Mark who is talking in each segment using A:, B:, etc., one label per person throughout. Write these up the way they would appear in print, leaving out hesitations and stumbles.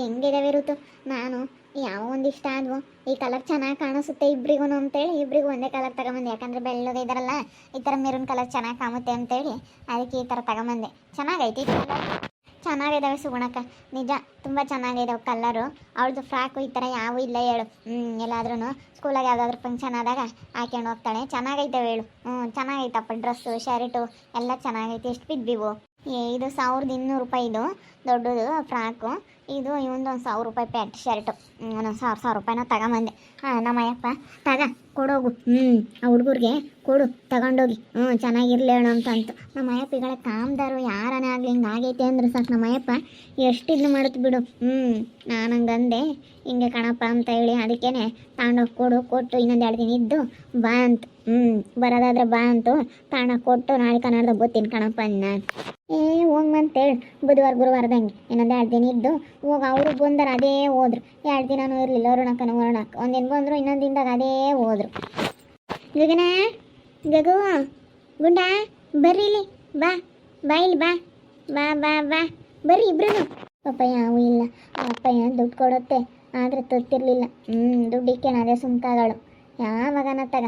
A: ಹೆಂಗಿದಾವೆ ಋತು. ನಾನು ಯಾವ ಒಂದಿಷ್ಟ ಆದ್ವು ಈ ಕಲರ್ ಚೆನ್ನಾಗಿ ಕಾಣಿಸುತ್ತೆ ಇಬ್ರಿಗೂ ಅಂತೇಳಿ ಇಬ್ರಿಗೂ ಒಂದೇ ಕಲರ್ ತಗೊಂಬಂದೆ. ಯಾಕಂದ್ರೆ ಬೆಳ್ಳಗೆ ಇದಾರಲ್ಲ, ಈ ಥರ ಮೆರೂನ್ ಕಲರ್ ಚೆನ್ನಾಗಿ ಕಾಣುತ್ತೆ ಅಂತೇಳಿ ಅದಕ್ಕೆ ಈ ಥರ ತಗೊಂಬಂದೆ. ಚೆನ್ನಾಗೈತಿ ಕಲರ್, ಚೆನ್ನಾಗಿದ್ದಾವೆ ಸುಗುಣಕ್ಕ. ನಿಜ ತುಂಬ ಚೆನ್ನಾಗಿದ್ದಾವೆ ಕಲ್ಲರು. ಅವಳದು ಫ್ರಾಕು ಈ ಥರ ಯಾವೂ ಇಲ್ಲ ಹೇಳು. ಎಲ್ಲಾದ್ರೂ ಸ್ಕೂಲಾಗ ಯಾವುದಾದ್ರೂ ಫಂಕ್ಷನ್ ಆದಾಗ ಹಾಕ್ಕೊಂಡು ಹೋಗ್ತಾಳೆ. ಚೆನ್ನಾಗೈತವೆ ಹೇಳು. ಚೆನ್ನಾಗೈತಪ್ಪ ಡ್ರೆಸ್ಸು ಶರ್ಟು ಎಲ್ಲ ಚೆನ್ನಾಗೈತೆ. ಎಷ್ಟು ಬಿದ್ದಿವು? ಇದು 1200 ಇದು ದೊಡ್ಡದು ಫ್ರಾಕು. ಇದು ಇವೊಂದು 1000 ಪ್ಯಾಂಟ್ ಶರ್ಟು. ನಾನು 1000 ರೂಪಾಯಿನ ತಗೊಂಬಂದೆ. ನಮ್ಮಯ್ಯಪ್ಪ ತಗ ಕೊಡೋಗು, ಆ ಹುಡುಗರಿಗೆ ಕೊಡು ತಗೊಂಡೋಗಿ, ಚೆನ್ನಾಗಿರ್ಲಿ ಹೇಳು ಅಂತಂತು. ನಮ್ಮಯ್ಯಪ್ಪ ಈಗಳ ಕಾಮ್ದಾರು ಯಾರನೇ ಆಗಲಿ ಹಿಂಗೆ ಆಗೈತೆ ಅಂದ್ರೆ ಸಾಕು ನಮ್ಮಯ್ಯಪ್ಪ ಎಷ್ಟಿದ್ಲು ಮಾಡುತ್ತೆ ಬಿಡು. ನಾನು ಹಂಗಂದೆ ಹಿಂಗೆ ಕಣಪ್ಪ ಅಂತ ಹೇಳಿ ಅದಕ್ಕೇನೆ ತಗೊಂಡೋಗಿ ಕೊಡು. ಕೊಟ್ಟು ಇನ್ನೊಂದು 2 ದಿನ ಇದ್ದು ಬಾ ಅಂತ. ಬರೋದಾದ್ರೆ ಬಾ ಅಂತು. ತಗೊಂಡೋಗಿ ಕೊಟ್ಟು ನಾಳೆ ಕನ್ನಡದ ಬರ್ತೀನಿ ಕಣಪ್ಪ ನಾನು. ಹೋಗ್ಮಂತೇಳಿ ಬುಧವಾರ ಗುರುವಾರದಂಗೆ ಇನ್ನೊಂದು 2 ದಿನ ಇದ್ದು ಹೋಗ. ಅವರು ಬಂದರು ಅದೇ ಹೋದ್ರು. 2 ದಿನನೂ ಇರಲಿಲ್ಲ ಅರುಣಕ್ಕನ ಒಂದಿನ ಬಂದರು, ಇನ್ನೊಂದು ದಿನದಾಗ ಅದೇ ಹೋದ್ರು. ಗಗನ ಗಗು ಗುಂಡ ಬರ್ರಿ ಇಲ್ಲಿ ಬಾ ಬಾ ಇಲ್ಲಿ ಬಾ ಬಾ ಬಾ ಬಾ ಬರ್ರಿ ಇಬ್ರು. ಪಾಪ ಯಾವೂ ಇಲ್ಲ. ಅಪ್ಪಯ್ಯ ದುಡ್ಡು ಕೊಡುತ್ತೆ ಆದರೆ ತೊತ್ತಿರಲಿಲ್ಲ. ದುಡ್ಡು ಇಕ್ಕೇನ ಅದೇ ಸುಮ್ಕಾಗಳು. ಯಾವಾಗನ ತಗ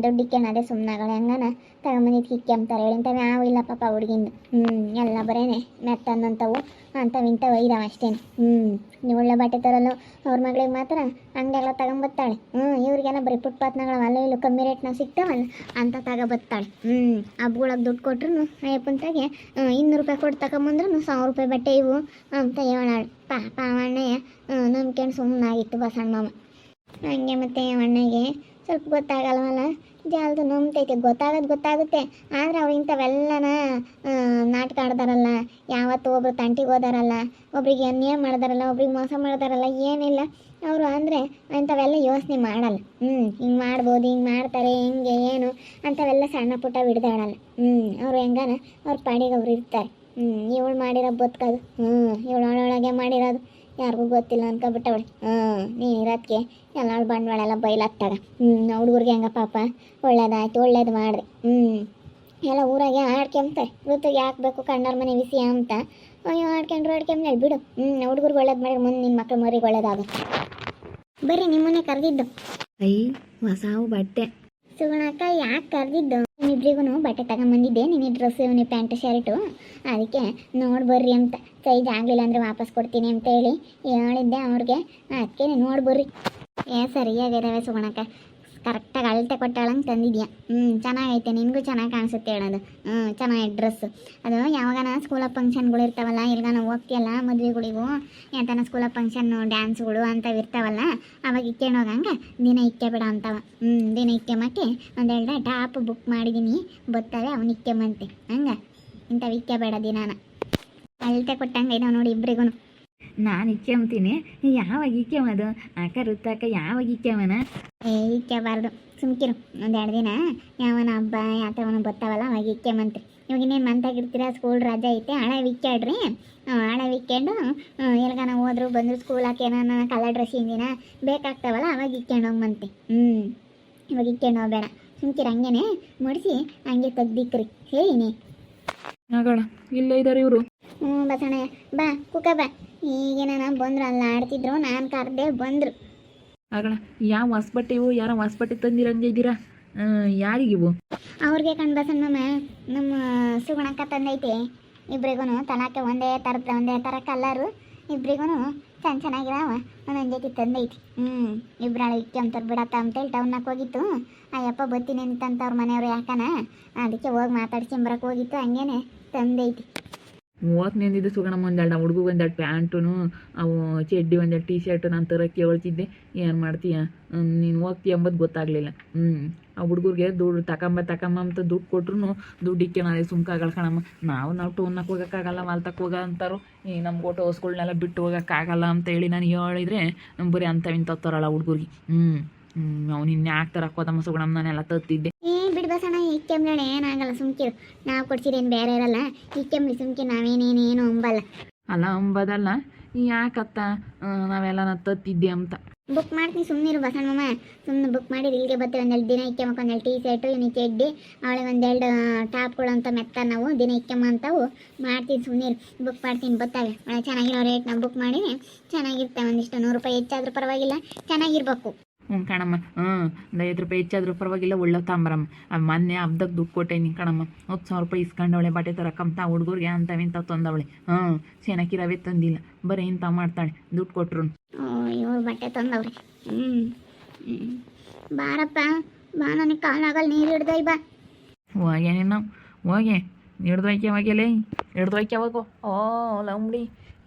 A: ದುಡ್ಡು ಇಕ್ಕೇನ ಅದೇ ಸುಮ್ಮನಾಗಳು. ಹೆಂಗನ ತಗೊಂಬಂದಿದ್ದು ಕಿಕ್ಕಿ ಅಂತಾರೆ ಹೇಳಿ. ಇಂಥವು ಯಾವ ಇಲ್ಲ ಪಾಪ ಹುಡುಗಿಂದು. ಎಲ್ಲ ಬರೇನೆ ಮೆತ್ತನ್ನಂಥವು ಇಂಥವು ಇದಾವೆ ಅಷ್ಟೇನು. ನೀವು ಒಳ್ಳೆ ಬಟ್ಟೆ ತರಲು ಅವ್ರ ಮಗಳಿಗೆ ಮಾತ್ರ ಹಂಗೆಲ್ಲ ತಗೊಂಬತ್ತಾಳೆ. ಇವ್ರಿಗೆಲ್ಲ ಬರೀ ಫುಟ್ಪಾತ್ನಾಗಳ ಅಲ್ಲೂ ಇಲ್ಲೂ ಕಮ್ಮಿ ರೇಟ್ನಾಗ ಸಿಗ್ತಾವಲ್ಲ ಅಂತ ತಗೊಬತ್ತಾಳೆ. ಹಬ್ಗಳಿಗೆ ದುಡ್ಡು ಕೊಟ್ರು ಅಯ್ಯಪ್ಪಂತಾಗೆ 200 ರೂಪಾಯಿ ಕೊಟ್ಟು ತಗೊಂಬಂದ್ರು 1000 ರೂಪಾಯಿ ಬಟ್ಟೆ ಇವು ಅಂತ ಹೇಳಾಳು. ಪಾಪ ಅಣ್ಣಯ್ಯ ನಂಬ್ಕೊಂಡು ಸುಮ್ಮನಾಗಿತ್ತು ಬಸಣ್ಣ ಮಾಮ. ಹಂಗೆ ಮತ್ತೆ ಅಣ್ಣಗೆ ಸ್ವಲ್ಪ ಗೊತ್ತಾಗಲ್ವಲ್ಲ, ಜಾಲ್ದು ನಂಬ್ತೈತೆ. ಗೊತ್ತಾಗುತ್ತೆ. ಆದರೆ ಅವ್ರು ಇಂಥವೆಲ್ಲನ ನಾಟಕ ಆಡ್ದಾರಲ್ಲ, ಯಾವತ್ತು ಒಬ್ರು ತಂಟಿಗೆ ಹೋದಾರಲ್ಲ, ಒಬ್ರಿಗೆ ಅನ್ಯಾಯ ಮಾಡ್ದಾರಲ್ಲ, ಒಬ್ರಿಗೆ ಮೋಸ ಮಾಡ್ದಾರಲ್ಲ, ಏನಿಲ್ಲ ಅವರು ಅಂದರೆ ಅಂಥವೆಲ್ಲ ಯೋಚನೆ ಮಾಡಲ್ಲ. ಹಿಂಗೆ ಮಾಡ್ಬೋದು, ಹಿಂಗೆ ಮಾಡ್ತಾರೆ, ಹಿಂಗೆ ಏನು ಅಂಥವೆಲ್ಲ ಸಣ್ಣ ಪುಟ್ಟ ಬಿಡ್ದಾಡಲ್ಲ. ಅವ್ರು ಹೆಂಗಾನ ಅವ್ರ ಪಾಡಿಗೆ ಅವ್ರು ಇರ್ತಾರೆ. ಇವಳು ಮಾಡಿರೋ ಬದುಕೋದು, ಇವಳು ಒಳಗೆ ಮಾಡಿರೋದು ಯಾರಿಗೂ ಗೊತ್ತಿಲ್ಲ ಅನ್ಕೊಬಿಟ್ಟವಳೆ. ನೀನು ಇರೋದಕ್ಕೆ ಎಲ್ಲ ಬಂಡವಾಳ ಎಲ್ಲ ಬೈಲಾಗ್ತಾಗ. ಹುಡುಗರಿಗೆ ಹೆಂಗ ಪಾಪ ಒಳ್ಳೇದಾಯ್ತು, ಒಳ್ಳೇದು ಮಾಡಿದೆ. ಎಲ್ಲ ಊರಾಗೆ ಆಡ್ಕೊಂಬ್ತಾರೆ. ಋತುಗೆ ಹಾಕ್ಬೇಕು ಕಣ್ಣವ್ರ ಮನೆ ಬಿಸಿ ಅಂತ. ಅಯ್ಯೋ ಆಡ್ಕೊಂಡ್ರೆ ಬಿಡು. ಹುಡುಗರಿಗೆ ಒಳ್ಳೇದು ಮಾಡಿದ್ರೆ ಮುಂದೆ ನಿಮ್ಮ ಮಕ್ಳು ಮರಿಗೆ ಒಳ್ಳೇದಾಗುತ್ತೆ. ಬರ್ರಿ ನಿಮ್ಮನ್ನೇ ಕರೆದಿದ್ದು.
B: ಹೊಸಾವು ಬಟ್ಟೆ
A: ಸುಗುಣಕ್ಕ ಯಾಕೆ ಕರೆದಿದ್ದು? ನಿಮ್ಮಿಬ್ರಿಗೂ ಬಟ್ಟೆ ತಗೊಂಬಂದಿದ್ದೆ. ನೀನು ಡ್ರೆಸ್ಸು ನೀನು ಪ್ಯಾಂಟ್ ಶರ್ಟು ಅದಕ್ಕೆ ನೋಡಿ ಬರ್ರಿ ಅಂತ. ಸೈಜ್ ಆಗಲಿಲ್ಲ ಅಂದರೆ ವಾಪಸ್ ಕೊಡ್ತೀನಿ ಅಂತ ಹೇಳಿ ಹೇಳಿದ್ದೆ ಅವ್ರಿಗೆ. ಅದಕ್ಕೆ ನೋಡಿ ಬರ್ರಿ. ಸರಿಯಾಗಿದ್ದಾವೆ ಸುಗುಣಕ್ಕ, ಕರೆಕ್ಟಾಗಿ ಅಳತೆ ಕೊಟ್ಟಾಳಂಗೆ ತಂದಿದ್ಯಾ. ಚೆನ್ನಾಗೈತೆ, ನಿನಗೂ ಚೆನ್ನಾಗಿ ಕಾಣಿಸುತ್ತೆ ಹೇಳೋದು. ಚೆನ್ನಾಗೈತೆ ಡ್ರೆಸ್ಸು. ಅದು ಯಾವಾಗನ ಸ್ಕೂಲಾಗ ಫಂಕ್ಷನ್ಗಳು ಇರ್ತಾವಲ್ಲ, ಇಲ್ಗಾನ ಹೋಗ್ತೀಯಲ್ಲ ಮದುವೆಗಳಿಗೂ ಎಂತನ ಸ್ಕೂಲಾಗ ಫಂಕ್ಷನ್ನು ಡ್ಯಾನ್ಸ್ಗಳು ಅಂಥವು ಇರ್ತಾವಲ್ಲ, ಅವಾಗ ಇಕ್ಕೊಂಡು ಹೋಗಂಗೆ ದಿನ ಇಕ್ಕೆ ಬಿಡ ಅಂತವ. ದಿನ ಇಕ್ಕೆ ಮಕ್ಕೆ 1-2 ಟಾಪ್ ಬುಕ್ ಮಾಡಿದ್ದೀನಿ, ಬರ್ತವೆ ಅವನು ಇಕ್ಕೆಂಬಂತೆ. ಹಂಗೆ ಇಂಥವು ಇಕ್ಕೆ ಬೇಡ ದಿನಾನ. ಅಳತೆ ಕೊಟ್ಟಂಗೆ ಇದಾವೆ ನೋಡಿ ಇಬ್ರಿಗೂ.
B: ನಾನು ಇಕ್ಕೆಂತೀನಿ. ಯಾವಾಗ ಇಕ್ಕೆಮದು ಅಕ್ಕ ಋತಕ್ಕ ಯಾವಾಗ ಇಕ್ಕೆಮನ?
A: ಇಕ್ಕೆಬಾರ್ದು, ಸುಮ್ಕಿರು. 1-2 ದಿನ ಯಾವನ ಹಬ್ಬ ಯಾತವನ ಬರ್ತಾವಲ್ಲ ಅವಾಗ ಇಕ್ಕೆಂಬಂತ್ರಿ. ಇವಾಗ ಇನ್ನೇನು ಮಂತಾಗಿರ್ತೀರ, ಸ್ಕೂಲ್ ರಜೆ ಐತೆ, ಹಳೆ ಇಕ್ಕಾಡ್ರಿ. ಹಳೆ ಇಕ್ಕೊಂಡು ಎಲ್ಗಾನ ಹೋದ್ರು ಬಂದರು ಸ್ಕೂಲಾಕೆ ಏನಾನ ಕಲರ್ ಡ್ರೆಸ್ ಹಿಂದಿನ ಬೇಕಾಗ್ತಾವಲ್ಲ ಅವಾಗ ಇಕ್ಕೊಂಡು ಹೋಗ್ಬಂತೆ. ಇವಾಗ ಇಕ್ಕೊಂಡು ಹೋಗಬೇಡ, ಸುಮ್ಕಿರು. ಹಂಗೇನೆ ಮಡಿಸಿ ಹಂಗೆ ತೆಗ್ದಿಕ್ರಿ ಹೇಳಿನಿ.
B: ಆಗೋಣ ಇಲ್ಲೇ ಇದ್ದಾರೆ ಇವರು.
A: ಬಸಣ್ಣ ಬಾ ಕುಕ್ಕ ಬಾ. ಈಗೇನ ಬಂದ್ರು, ಅಲ್ಲ ಆಡ್ತಿದ್ರು, ನಾನು ಕರೆದೆ ಬಂದರು.
B: ಆಗೋಣ. ಯಾವ ಹೊಸ ಬಟ್ಟೆ ಇವು? ಯಾರೋ ಹೊಸ ಬಟ್ಟೆ ತಂದಿರಂಗೆ ಇದ್ದೀರಾ? ಯಾರಿಗಿವು?
A: ಅವ್ರಿಗೆ ಕಣ್ ಬಸಣ್ಣ ನಮ್ಮ ಸುಗುಣಕ್ಕ ತಂದೈತೆ. ಇಬ್ರಿಗೂ ತಲಾಕೆ ಒಂದೇ ಥರ ಕಲ್ಲರು. ಇಬ್ರಿಗೂ ಚೆನ್ನಾಗಿರಾವ ಒಂದೊಂದು ಜೊತೆ ತಂದೈತಿ. ಇಬ್ಬರಾಳು ಇಕ್ಕೊಂತಾರೆ ಬಿಡತ್ತ ಅಂತೇಳಿ ಟೌನ್ನಾಗ ಹೋಗಿತ್ತು. ಅಯ್ಯಪ್ಪ ಬರ್ತೀನಿ ಅಂತಂತ ಅವ್ರ ಮನೆಯವರು ಯಾಕನ, ಅದಕ್ಕೆ ಹೋಗಿ ಮಾತಾಡ್ಸ್ಕೊಂಬರಕ್ಕೆ ಹೋಗಿತ್ತು. ಹಂಗೇನೆ ತಂದೈತಿ.
B: ಹೋಗಿ ನಿಂದಿದ್ದು ಸುಗಣಮ್ಮ. 1-2 ಹುಡುಗು 1-2 ಪ್ಯಾಂಟುನು, ಅವು ಚಡ್ಡಿ 1-2 ಟೀ ಶರ್ಟು ನಾನು ತರೋಕ್ಕೆ ಹೇಳ್ತಿದ್ದೆ. ಏನು ಮಾಡ್ತೀಯ ನೀನು ಹೋಗ್ತೀಯ ಎಂಬುದು ಗೊತ್ತಾಗಲಿಲ್ಲ. ಆ ಹುಡುಗರಿಗೆ ದುಡ್ಡು ತಗೊಂಬ ಅಂತ ದುಡ್ಡು ಕೊಟ್ರು ದುಡ್ಡು ಇಕ್ಕೆ ನಾಳೆ ಸುಮ್ಕಾಗಲ್ಲ ಕಣಮ್ಮ. ನಾವು ಟೌನ್ನಾಗ ಹೋಗೋಕ್ಕಾಗಲ್ಲ, ಮಾಲ್ತಕ್ಕೆ ಹೋಗ ಅಂತಾರೋ. ನಮ್ಗೆ ಓಟೋ ಹೊಸ್ಗಳನ್ನೆಲ್ಲ ಬಿಟ್ಟು ಹೋಗೋಕ್ಕಾಗಲ್ಲ ಅಂತ ಹೇಳಿ ನಾನು ಹೇಳಿದ್ರೆ ಬರೀ ಅಂಥವಿಂತ ತರಲ್ಲ ಹುಡುಗರಿಗೆ. ಅವ್ನು ಇನ್ನು ಯಾಕೆ ತರಕ್ಕೆ ಹೋದಮ್ಮ ಸುಗಣಮ್ಮ, ನಾನೆಲ್ಲ ತತ್ತಿದ್ದೆ.
A: ಬಿಡು ಬಸಣ್ಣ, ಇಕ್ಕೆಂಬ್ಲಣ ಏನಾಗಲ್ಲ, ಸುಮ್ಕಿರು. ನಾವು ಕೊಡ್ಸಿರೇನು ಬೇರೆ ಇರಲ್ಲ, ಇಕ್ಕೆಂಬ್ಲಿ ಸುಮ್ಕಿ. ನಾವೇನೇನೇನು ಅಂಬಲ್ಲ.
B: ಅಲ್ಲ ಅಂಬದಲ್ಲ, ಯಾಕತ್ತ ನಾವೆಲ್ಲ ತತ್ತಿದ್ದೆ ಅಂತ.
A: ಬುಕ್ ಮಾಡ್ತೀನಿ ಸುಮ್ಮನಿರು ಬಸಣ್ಣಮ್ಮ. ಸುಮ್ಮನೆ ಬುಕ್ ಮಾಡಿ ಇಲ್ಲಿಗೆ ಬರ್ತೀವಿ. ಒಂದೆರಡು ದಿನ ಇಕ್ಕೆಮಕ್ಕ, ಒಂದೆರಡು ಟೀ ಶರ್ಟು, ಇವನಿಗೆ ಚಡ್ಡಿ, ಅವಳಿಗೆ ಒಂದೆರಡು ಟಾಪ್ಗಳು ಅಂತ ಮೆತ್ತ ನಾವು ದಿನ ಇಕ್ಕೆಮ್ಮ ಅಂತವು ಮಾಡ್ತೀನಿ. ಸುಮ್ಮನಿರು ಬುಕ್ ಮಾಡ್ತೀನಿ. ಬತ್ತಾವೆ ಒಳ್ಳೆ ಚೆನ್ನಾಗಿರೋ ರೇಟ್ ನಾವು ಬುಕ್ ಮಾಡಿ ಚೆನ್ನಾಗಿರ್ತವೆ. ಒಂದಿಷ್ಟು 100 ರೂಪಾಯಿ ಹೆಚ್ಚಾದ್ರೂ ಪರವಾಗಿಲ್ಲ, ಚೆನ್ನಾಗಿರ್ಬೇಕು.
B: ಕಣಮ್ಮ. ಒಂದು 5 ರೂಪಾಯಿ ಹೆಚ್ಚಾದ್ರೂ ಪರವಾಗಿಲ್ಲ, ಒಳ್ಳೆ ತಾಂಬರಮ್ಮ. ಅದು ಮೊನ್ನೆ ಹಬ್ದಕ್ಕೆ ದುಡ್ಡು ಕೊಟ್ಟೇನಿ ಕಣಮ್ಮ. 10,000 ರೂಪಾಯಿ ಇಸ್ಕೊಂಡವಳೆ ಬಟ್ಟೆ ತರಕಂತ ಹುಡುಗರಿಗೆ ಇಂಥ ತಂದವಳೆ. ಚೆನ್ನಾಗಿರವೇ ತಂದಿಲ್ಲ, ಬರೀ ಇಂಥ ಮಾಡ್ತಾಳೆ ದುಡ್ಡು ಕೊಟ್ರು.
A: ಇವ್ರು ಬಟ್ಟೆ ತಂದವ್ರಿ. ಬಾರಪ್ಪ ಬಾ, ನನಗೆ ಕಾಲಾಗಲ್ಲ, ನೀರು ಹಿಡ್ದೊಯ್ ಬಾ.
B: ಹೋಗೆ ನೀನು ಹೋಗೆ, ಹಿಡ್ದೊಯ್ಕೆ ಹೋಗ್ಯಲೇ, ಹಿಡ್ದೊಯ್ಕೆ ಹೋಗು. ಓ ಲಂಬಡಿ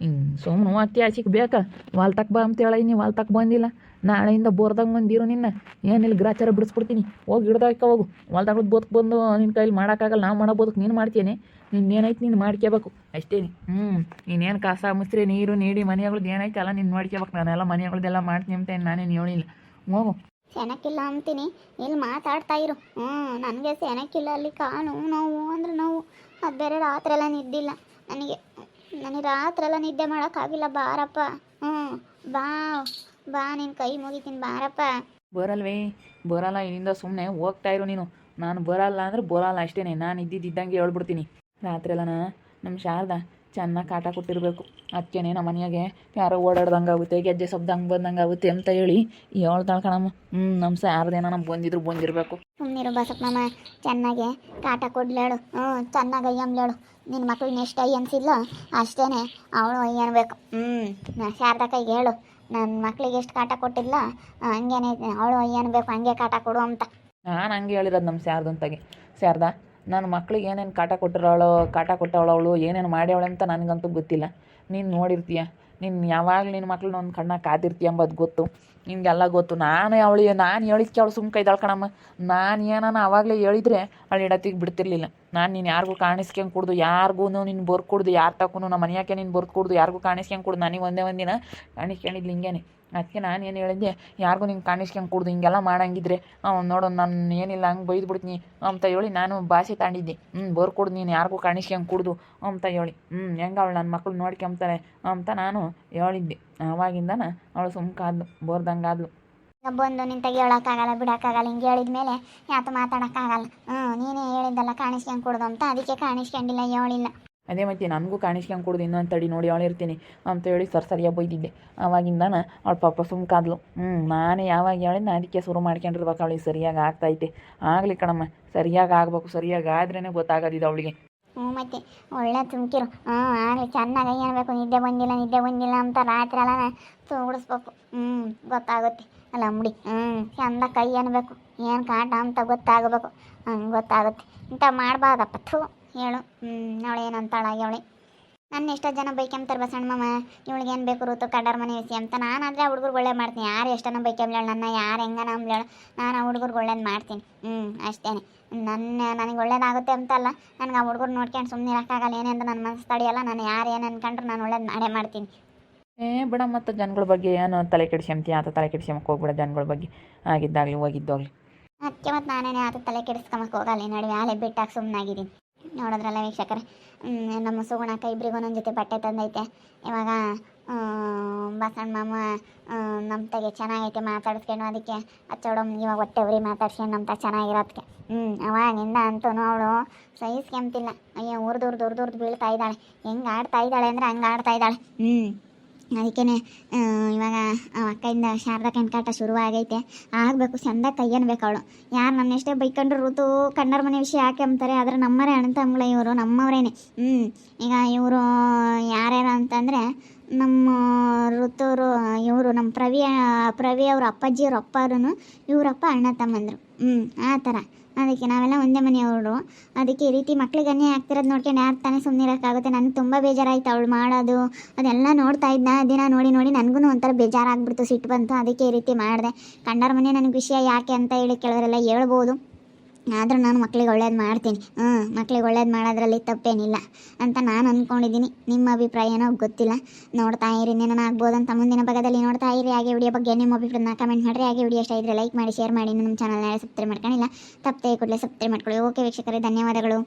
B: ಸುಮ್ಮನೆ ಮತ್ತೆ ಆಚಿಗೆ ಬೇಕಾ? ವಾಲ್ತಕ್ಕೆ ಬಾ ಅಂತ ಹೇಳಿ ನೀವು ವಾಲ್ತಕ್ಕೆ ಬಂದಿಲ್ಲ. ನಾಳೆಯಿಂದ ಬೋರ್ದಾಗ ಬಂದಿರು ನಿನ್ನ ಏನಿಲ್ಲ ಗ್ರಾಚಾರ ಬಿಡಿಸ್ಬಿಡ್ತೀನಿ. ಹೋಗಿ ಹಿಡ್ದೊಯ್ಕೆ ಹೋಗು. ವಾಲ್ದಾಗ ಬೋದಕ್ಕೆ ಬಂದು ನಿನ್ನ ಕೈಲಿ ಮಾಡೋಕ್ಕಾಗಲ್ಲ. ನಾವು ಮಾಡೋ ಬೋದಕ್ಕೆ ನೀನು ಮಾಡ್ತೀನಿ. ನಿನ್ನೇನೈತೆ ನೀನು ಮಾಡ್ಕೋಬೇಕು ಅಷ್ಟೇ. ನೀನೇನು ಕಸ ಮುಸ್ರಿ ನೀರು ನೀಡಿ ಮನೆಗಳದ್ದು ಏನೈತೆ ಅಲ್ಲ ನೀನು ಮಾಡ್ಕೋಬೇಕು. ನಾನೆಲ್ಲ ಮನೆಗಳದ್ದೆಲ್ಲ ಮಾಡ್ತೀನಿ ಅಂತ ನಾನೇನು ಹೇಳಿಲ್ಲ. ಹೋಗು.
A: ಸೆನಕ್ಕಿಲ್ಲ ಅಂತೀನಿ, ಇಲ್ಲಿ ಮಾತಾಡ್ತಾ ಇರು. ನನಗೆ ಸೆನಕ್ಕಿಲ್ಲ, ಅಲ್ಲಿ ಕಾಲು ನೋವು ಅಂದ್ರೆ ನೋವು. ಅದು ಬೇರೆ ರಾತ್ರಿ ಎಲ್ಲ ನಿದ್ದಿಲ್ಲ ನನಗೆ ರಾತ್ರಿ ಎಲ್ಲ ನಿದ್ದೆ ಮಾಡೋಕ್ಕಾಗಿಲ್ಲ. ಬಾರಪ್ಪ. ಬಾ ಬಾ, ನಿನ್ನ ಕೈ ಮುಗಿತೀನಿ, ಬಾರಪ್ಪ.
B: ಬರಲ್ವೇ? ಬರಲ್ಲ. ಇಲ್ಲಿಂದ ಸುಮ್ಮನೆ ಹೋಗ್ತಾ ಇರು ನೀನು. ನಾನು ಬರಲ್ಲ ಅಂದ್ರೆ ಬರಲ್ಲ ಅಷ್ಟೇ. ನಾನು ಇದ್ದಿದ್ದಂಗೆ ಹೇಳ್ಬಿಡ್ತೀನಿ. ರಾತ್ರಿ ಎಲ್ಲ ನಮ್ಮ ಶಾರದಾ ಚೆನ್ನಾಗಿ ಕಾಟ ಕೊಟ್ಟಿರಬೇಕು. ಅದಕ್ಕೇನೆ ನಮ್ಮ ಮನೆಯಾಗೆ ಯಾರೋ ಓಡಾಡ್ದಂಗೆ ಆಗುತ್ತೆ, ಗೆಜ್ಜೆ ಶಬ್ದ ಹಂಗೆ ಬಂದಂಗೆ ಆಗುತ್ತೆ ಅಂತ ಹೇಳಿ ಹೇಳ್ತಾಳೆ ಕಣಮ್ಮ. ನಮ್ಮ ಶಾರದೇನೋ ನಮ್ಗೆ ಬಂದಿರಬೇಕು.
A: ಸುಮ್ಮನಿರು ಬಸಪ್ಪಮ್ಮ, ಚೆನ್ನಾಗೆ ಕಾಟ ಕೊಡ್ಲೇಳು. ಚೆನ್ನಾಗಿ ಅಯ್ಯಂಬ್ಲೇಳು. ನಿನ್ನ ಮಕ್ಳನ್ನ ಎಷ್ಟು ಅಯ್ಯ ಅನ್ಸಿಲ್ಲ ಅಷ್ಟೇ ಅವಳು ಅಯ್ಯ ಅನ್ಬೇಕು. ಶಾರದಾ ಕೈಗೆ ಹೇಳು, ನನ್ನ ಮಕ್ಳಿಗೆ ಎಷ್ಟು ಕಾಟ ಕೊಟ್ಟಿಲ್ಲ ಹಂಗೇನೆ ಅವಳು ಅಯ್ಯ ಅನ್ಬೇಕು, ಹಂಗೆ ಕಾಟ ಕೊಡು ಅಂತ.
B: ನಾನು ಹಂಗೆ ಹೇಳಿರೋದು ನಮ್ಮ ಶಾರದಂತಾಗೆ. ಶಾರದಾ, ನನ್ನ ಮಕ್ಳಿಗೆ ಏನೇನು ಕಾಟ ಕೊಟ್ಟವಳು ಅವಳು ಏನೇನು ಮಾಡ್ಯವಳೆ ಅಂತ ನನಗಂತೂ ಗೊತ್ತಿಲ್ಲ. ನೀನು ನೋಡಿರ್ತೀಯ. ನೀನು ಯಾವಾಗಲೂ ನಿನ್ನ ಮಕ್ಳನ್ನ ಒಂದು ಕಣ್ಣಾಗ ಕಾದಿರ್ತೀಯ ಎಂಬುದು ಗೊತ್ತು. ನಿನಗೆಲ್ಲ ಗೊತ್ತು. ನಾನು ಹೇಳಿದ್ಕೆ ಅವಳು ಸುಮ್ಕೆ ಇದ್ದಾಳೆ ಕಣಮ್ಮ. ನಾನು ಏನಾನ ಆವಾಗಲೇ ಹೇಳಿದರೆ ಅವಳು ಇಡತ್ತಿಗೆ ಬಿಡ್ತಿರ್ಲಿಲ್ಲ. ನಾನು ನೀನು ಯಾರಿಗೂ ಕಾಣಿಸ್ಕೊಂಡು ಕುಡ್ದು, ಯಾರಿಗೂ ನೀನು ಬರ್ಕೊಡ್ದು, ಯಾರು ತಕ್ಕೂ ನಮ್ಮ ಮನೆಯಾಕೆ ನೀನು ಬರ್ಕೊಡ್ದು, ಯಾರಿಗೂ ಕಾಣಿಸ್ಕೊಂಡು ಕುಡ್ದು ನನಗೆ ಒಂದಿನ ಕಾಣಿಸ್ಕೊಂಡಿದ್ಲು ಹಿಂಗೇನೆ. ಅದಕ್ಕೆ ನಾನು ಏನು ಹೇಳಿದ್ದೆ, ಯಾರಿಗೂ ನಿಂಗೆ ಕಾಣಿಸ್ಕೊಂಡು ಕುಡ್ದು ಹಿಂಗೆಲ್ಲ ಮಾಡಂಗಿದ್ರೆ ನೋಡು ನಾನು ಏನಿಲ್ಲ ಹಂಗೆ ಬೈದು ಬಿಡ್ತೀನಿ ಅಂತ ಹೇಳಿ ನಾನು ಭಾಷೆ ತಾಂಡಿದ್ದೆ. ಬರ್ಕೊಡ್ದು ನೀನು ಯಾರಿಗೂ ಕಾಣಿಸ್ಕೊಂಡು ಕುಡ್ದು ಅಂತ ಹೇಳಿ. ಹೆಂಗೆ ಅವಳು ನನ್ನ ಮಕ್ಕಳು ನೋಡ್ಕೊಂತಾರೆ ಅಂತ ನಾನು ಹೇಳಿದ್ದೆ. ಆವಾಗಿಂದನ ಅವಳು ಸುಮ್ಕಾದ್ಲು, ಬೋರ್ದಂಗಾದ್ಲು.
A: ಬಂದು ನಿಂತಾಗ ಹೇಳೋಕ್ಕಾಗಲ್ಲ, ಬಿಡೋಕ್ಕಾಗಲ್ಲ. ಹಿಂಗೆ ಹೇಳಿದ್ಮೇಲೆ ಯಾತು ಮಾತಾಡೋಕ್ಕಾಗಲ್ಲ. ನೀನೇ ಹೇಳಿದ್ದಲ್ಲ ಕಾಣಿಸ್ಕೊಂಡು ಕೊಡೋದು ಅಂತ, ಅದಕ್ಕೆ ಕಾಣಿಸ್ಕೊಂಡಿಲ್ಲ, ಹೇಳಿಲ್ಲ.
B: ಅದೇ ಮತ್ತೆ ನನಗೂ ಕಾಣಿಸ್ಕೊಂಡು ಕೊಡೋದು ಇನ್ನೊಂದು ತಡಿ ನೋಡಿ ಹೇಳಿರ್ತೀನಿ ಅಂತ ಹೇಳಿ ಸರಿಯಾಗಿ ಬೈದಿದ್ದೆ. ಆವಾಗಿಂದನ ಅವಳು ಪಾಪ ಸುಮ್ಕಾದ್ಲು. ನಾನೇ ಯಾವಾಗ ಹೇಳಿದ್ನ ಅದಕ್ಕೆ ಶುರು ಮಾಡ್ಕೊಂಡಿರ್ಬೇಕು. ಅವಳಿಗೆ ಸರಿಯಾಗಿ ಆಗ್ತೈತೆ. ಆಗಲಿ ಕಣಮ್ಮ, ಸರಿಯಾಗಿ ಆಗ್ಬೇಕು. ಸರಿಯಾಗಿ ಆದ್ರೇ ಗೊತ್ತಾಗೋದಿದೆ ಅವಳಿಗೆ.
A: ಮತ್ತೆ ಒಳ್ಳೆ ತುಮ್ಕಿರು. ಆಗಲಿ, ಚೆನ್ನಾಗಿ ಅನ್ಬೇಕು. ನಿದ್ದೆ ಬಂದಿಲ್ಲ ಅಂತ ರಾತ್ರಿ ಎಲ್ಲ ತೋಡಿಸ್ಬೇಕು. ಗೊತ್ತಾಗುತ್ತೆ ಅಲ್ಲ ಮುಡಿ. ಚಂದ ಕೈ ಅನ್ಬೇಕು, ಏನು ಕಾಟ ಅಂತ ಗೊತ್ತಾಗಬೇಕು. ಗೊತ್ತಾಗುತ್ತೆ. ಇಂಥ ಮಾಡಬಾರ್ದಪ್ಪ. ಥೂ ಹೇಳು. ಅವಳು ಏನಂತಾಳಾಗಿ ಅವಳಿ. ನನ್ನ ಎಷ್ಟೋ ಜನ ಬೈಕೆಂಬ್ತಾರೆ ಬಸಣ್ಣ ಮಾಮ, ಇವಳಿಗೆ ಏನು ಬೇಕು ಋತು ಕಡ್ಡಾರ ಮನೆ ವಿಸಿ ಅಂತ. ನಾನಾದರೆ ಆ ಹುಡುಗರು ಒಳ್ಳೇದು ಮಾಡ್ತೀನಿ. ಯಾರು ಎಷ್ಟನ್ನ ಬೈಕೆಂಬ್ಲೇಳು, ನನ್ನ ಯಾರು ಹೆಂಗನ ಅಂಬ್ಲೇಳು, ನಾನು ಆ ಹುಡುಗರು ಒಳ್ಳೇದು ಮಾಡ್ತೀನಿ. ಅಷ್ಟೇ. ನನಗೆ ಒಳ್ಳೇದಾಗುತ್ತೆ ಅಂತಲ್ಲ, ನನಗೆ ಆ ಹುಡುಗರು ನೋಡ್ಕೊಂಡು ಸುಮ್ಮನೆ ಇರೋಕ್ಕಾಗಲ್ಲ. ಏನೆಂದು ನನ್ನ ಮನಸ್ಸು ತಡೆಯಲ್ಲ. ನಾನು ಯಾರು ಏನು ಅನ್ಕೊಂಡ್ರು ನಾನು ಒಳ್ಳೇದು ಮಾಡೇ ಮಾಡ್ತೀನಿ.
B: ಬಿಡ, ಮತ್ತು ಜನಗಳ ಬಗ್ಗೆ ಏನು ತಲೆ ಕೆಡಿಸ್ಕೊಂತೀಯ? ಆತ ತಲೆ ಕೆಡಿಸ್ಕೊಂಬಕ್ಕೆ ಹೋಗ್ಬಿಡ. ಜನಗಳ ಬಗ್ಗೆ ಆಗಿದ್ದಾಗಲಿ ಹೋಗಿದ್ದಾಗಲಿ.
A: ಅದಕ್ಕೆ ಮತ್ತು ನಾನೇನೇ ಆತ ತಲೆ ಕೆಡಿಸ್ಕೊಂಬಕ್ಕೆ ಹೋಗಲ್ಲ. ನಡುವೆ ಆಲೆ ಬಿಟ್ಟಾಗಿ ಸುಮ್ಮನಾಗಿದ್ದೀನಿ. ನೋಡಿದ್ರಲ್ಲ ವೀಕ್ಷಕರೇ, ನಮ್ಮ ಸುಗುಣಕ್ಕ ಇಬ್ಬರಿಗೂ ಒಂದೊಂದು ಜೊತೆ ಬಟ್ಟೆ ತಂದೈತೆ. ಇವಾಗ ಬಸಣ್ಣ ಮಾಮ ನಮ್ಮ ತಗೆ ಚೆನ್ನಾಗೈತೆ ಮಾತಾಡಿಸ್ಕೊಂಡು, ಅದಕ್ಕೆ ಹಚ್ಚೋಡಮ್ಮ ಇವಾಗ ಹೊಟ್ಟೆ ಉರಿ ಮಾತಾಡ್ಸ್ಕೊಂಡು ನಮ್ಮ ತ ಚೆನ್ನಾಗಿರೋದಕ್ಕೆ. ಅವಾಗಿಂದ ಅಂತೂ ಅವಳು ಸಹಿಸ್ಕೊಂತಿಲ್ಲ. ಅಯ್ಯೋ ಉರ್ದು ಬೀಳ್ತಾ ಇದ್ದಾಳೆ. ಹೆಂಗೆ ಆಡ್ತಾ ಇದ್ದಾಳೆ ಅಂದರೆ ಹಂಗೆ ಆಡ್ತಾ ಇದ್ದಾಳೆ. ಅದಕ್ಕೇ ಇವಾಗ ಅಕ್ಕಯಿಂದ ಶಾರದಾ ಕೆಂಕಾಟ ಶುರುವಾಗೈತೆ. ಆಗಬೇಕು, ಚಂದ ಕೈ ಅನ್ಬೇಕು ಅವಳು. ಯಾರು ನನ್ನೆಷ್ಟೇ ಬೈಕೊಂಡ್ರು ಋತು ಕಣ್ಣರ ಮನೆ ವಿಷಯ ಯಾಕೆ ಅಂತಾರೆ, ಆದರೆ ನಮ್ಮರೇ ಅಣ್ಣ ತಮ್ಮಗಳ ಇವರು, ನಮ್ಮವರೇನೆ. ಈಗ ಇವರು ಯಾರ್ಯಾರು ಅಂತಂದರೆ ನಮ್ಮ ಋತುರು ಇವರು ನಮ್ಮ ಪ್ರವಿ ಅವ್ರ ಅಪ್ಪಾಜಿಯವ್ರ ಅಪ್ಪರೂ ಇವರಪ್ಪ ಅಣ್ಣ ತಮ್ಮಂದರು. ಆ ಥರ. ಅದಕ್ಕೆ ನಾವೆಲ್ಲ ಒಂದೇ ಮನೆಯವರು. ಅದಕ್ಕೆ ಈ ರೀತಿ ಮಕ್ಳಿಗೆ ಅನ್ಯಾಯ ಆಗ್ತಿರೋದು ನೋಡ್ಕೊಂಡು ಯಾರು ತಾನೇ ಸುಮ್ಮನೆ ಇರೋಕ್ಕಾಗುತ್ತೆ. ನನಗೆ ತುಂಬ ಬೇಜಾರಾಯಿತು ಅವಳು ಮಾಡೋದು. ಅದೆಲ್ಲ ನೋಡ್ತಾ ಇದ್ದ ದಿನ ನೋಡಿ ನನಗೂ ಒಂಥರ ಬೇಜಾರಾಗ್ಬಿಡ್ತು, ಸಿಟ್ಟು ಬಂತು. ಅದಕ್ಕೆ ಈ ರೀತಿ ಮಾಡಿದೆ. ಕಂಡರ ಮನೆ ನನಗೆ ವಿಷಯ ಯಾಕೆ ಅಂತ ಹೇಳಿ ಕೆಲವರೆಲ್ಲ ಹೇಳ್ಬೋದು. ಆದರೂ ನಾನು ಮಕ್ಳಿಗೆ ಒಳ್ಳೇದು ಮಾಡ್ತೀನಿ. ಮಕ್ಳಿಗೆ ಒಳ್ಳೇದು ಮಾಡೋದ್ರಲ್ಲಿ ತಪ್ಪೇನಿಲ್ಲ ಅಂತ ನಾನು ಅಂದ್ಕೊಂಡಿದ್ದೀನಿ. ನಿಮ್ಮ ಅಭಿಪ್ರಾಯ ಏನೋ ಗೊತ್ತಿಲ್ಲ. ನೋಡ್ತಾ ಇರಿ, ಇನ್ನೇನೋ ಆಗ್ಬೋದು ಅಂತ ಮುಂದಿನ ಭಾಗದಲ್ಲಿ ನೋಡ್ತಾ ಇರಿ. ಹಾಗೆ ವಿಡಿಯೋ ಬಗ್ಗೆ ನಿಮ್ಮ ಅಭಿಪ್ರಾಯನ ಕಮೆಂಟ್ ಮಾಡಿರಿ. ಹಾಗೆ ವಿಡಿಯೋ ಇಷ್ಟ ಇದ್ದರೆ ಲೈಕ್ ಮಾಡಿ, ಶೇರ್ ಮಾಡಿ. ನಮ್ಮ ಚಾನಲ್ನ ಸಬ್ಸ್ಕ್ರೈಬ್ ಮಾಡ್ಕೊಂಡಿಲ್ಲ, ತಪ್ಪದೆ ಕೂಡಲೇ ಸಬ್ಸ್ಕ್ರೈಬ್ ಮಾಡ್ಕೊಳ್ಳಿ. ಓಕೆ ವೀಕ್ಷಕರೇ, ಧನ್ಯವಾದಗಳು.